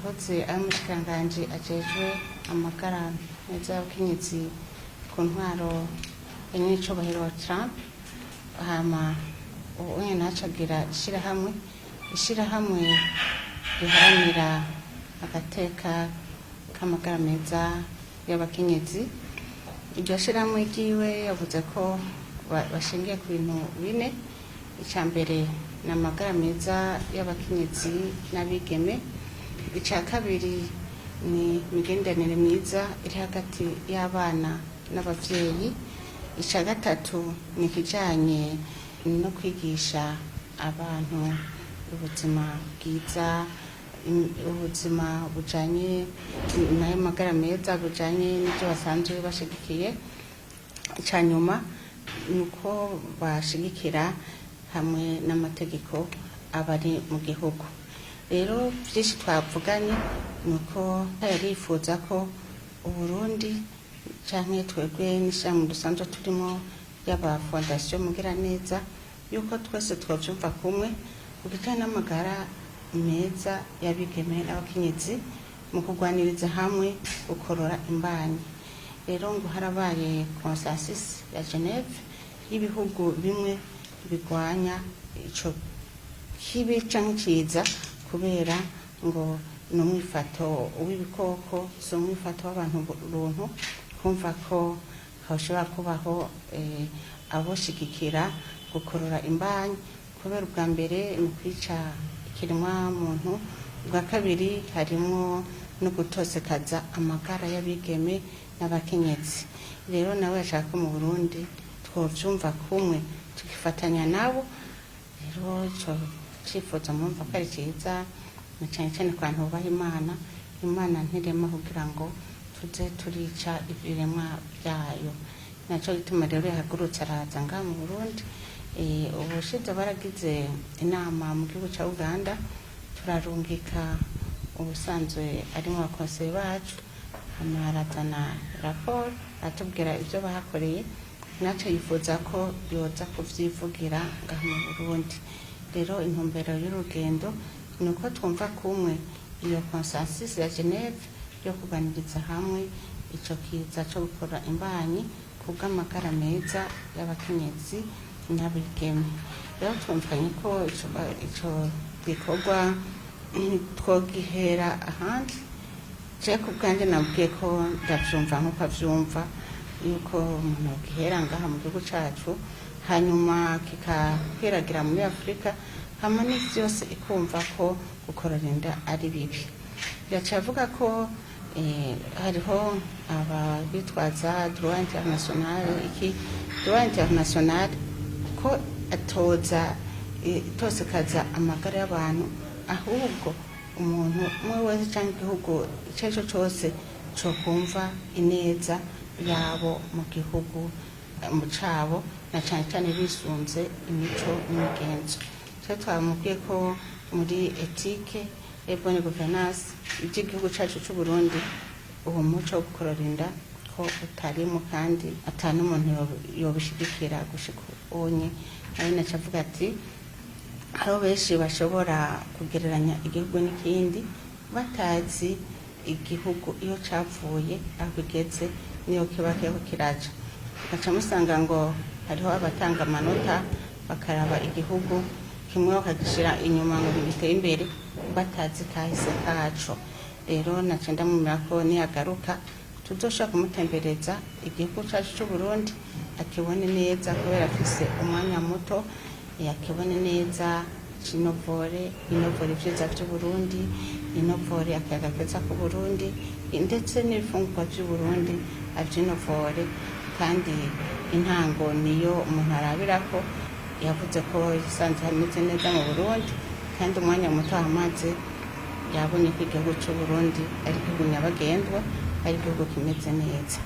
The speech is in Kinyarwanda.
yahoze ari umushikiranganji ajejwe amagara meza y'abakenyezi ku ntwaro ya nyiricubahiro Trump, hama ubu nyene acagira ishirahamwe riharanira agateka k'amagara meza y'abakenyezi. Iryo shirahamwe ryiwe yavuze ko bashingiye ku bintu bine. Icya mbere ni amagara meza y'abakenyezi n'abigeme. Icya kabiri ni imigenderanire myiza iri hagati y'abana n'abavyeyi. Icya gatatu ni ikijanye no kwigisha abantu ubuzima bwiza, ubuzima bujanye n'ayo magara meza bujanye n'ibyo basanzwe bashigikiye. Icya nyuma ni uko bashigikira hamwe n'amategeko abari mu gihugu. Rero byinshi twavuganye ni uko yarifuza ko Uburundi canke twebwe n'ishyirahamwe dusanzwe turimo y'aba fondasiyo Mugiraneza yuko twese twavyumva kumwe ku bijanye n'amagara meza y'abigeme n'abakenyezi mu kurwaniriza hamwe gukorora imbanyi. Rero ngo harabaye consensus ya Geneve y'ibihugu bimwe bigwanya ico kibi canke ciza, kubera ngo n'umwifato w'ibikoko so umwifato w'abantu runtu, kumva ko hashobora kubaho aboshigikira gukorora imbanyi, kubera ubwa mbere ni kwica ikiremwa muntu, ubwa kabiri harimo no gutosekaza amagara y'abigeme n'abakenyezi. Rero nawe yashaka ko mu Burundi twovyumva kumwe tukifatanya nabo. Rero ico cifuzo mumva ko ari ciza, na cane cane ku bantu bubaha Imana ntirema kugira ngo tuze turica ibiremwa byayo. Naco gituma rero yahagurutse araza ngaha mu Burundi. Ubushize baragize inama mu gihugu ca Uganda, turarungika ubusanzwe ari mu bakonseye bacu, hama arazana raporo atubwira ivyo bahakoreye. Naco yifuza ko yoza kuvyivugira ngaha mu Burundi. Rero intumbero y'urugendo ni uko twumva kumwe iyo consensus ya Geneve yo kuganiriza hamwe ico kiza co gukora imbanyi kubw'amagara meza y'abakenyezi n'abigeme. Rero twumvanye ko ico gikorwa twogihera ahandi. Je kubwanje nabwiye ko ndavyumva nk'uko avyumva, yuko umuntu gihera ngaha mu gihugu cacu hanyuma kikakwiragira muri Afrika, hama n'isi yose ikumva ko gukorora inda ari bibi. Yacavuga ko hariho abitwaza droit international, droit international ko itosekaza amagara y'abantu, ahubwo umuntu umwe wese canke igihugu ico arico cose cokumva ineza yabo mu gihugu mu cabo, na cane cane bisunze imico n'imigenzo. Twamubwiye ko muri ethique et bonne gouvernance igihugu cacu c'u Burundi uwo muco wo gukorora inda ko utarimo, kandi atanu umuntu yobishigikira gushika onye. Ari nacavuga ati aho benshi bashobora kugereranya igihugu n'ikindi batazi igihugu iyo cavuye aho bigeze niyo kiba kiriko kiraja. Gaca musanga ngo hariho abatanga amanota bakaraba igihugu kimwe bakagishira inyuma ngo biteye imbere batazi kahise kaco. Rero naca ndamumira ko niyagaruka tuzoshaka kumutembereza igihugu cacu c'u Burundi akibone neza, kubera afise umwanya muto, yakibone neza inovore ivyiza vy'u Burundi, inovore akayaga keza ku Burundi, ndetse n'ibifungurwa vy'u Burundi avyinovore. Kandi intango niyo umuntu arabirako. Yavuze ko isanze hameze neza mu Burundi, kandi umwanya muto hamaze yabonye ko igihugu c'u Burundi ari igihugu nyabagendwa, ari igihugu kimeze neza.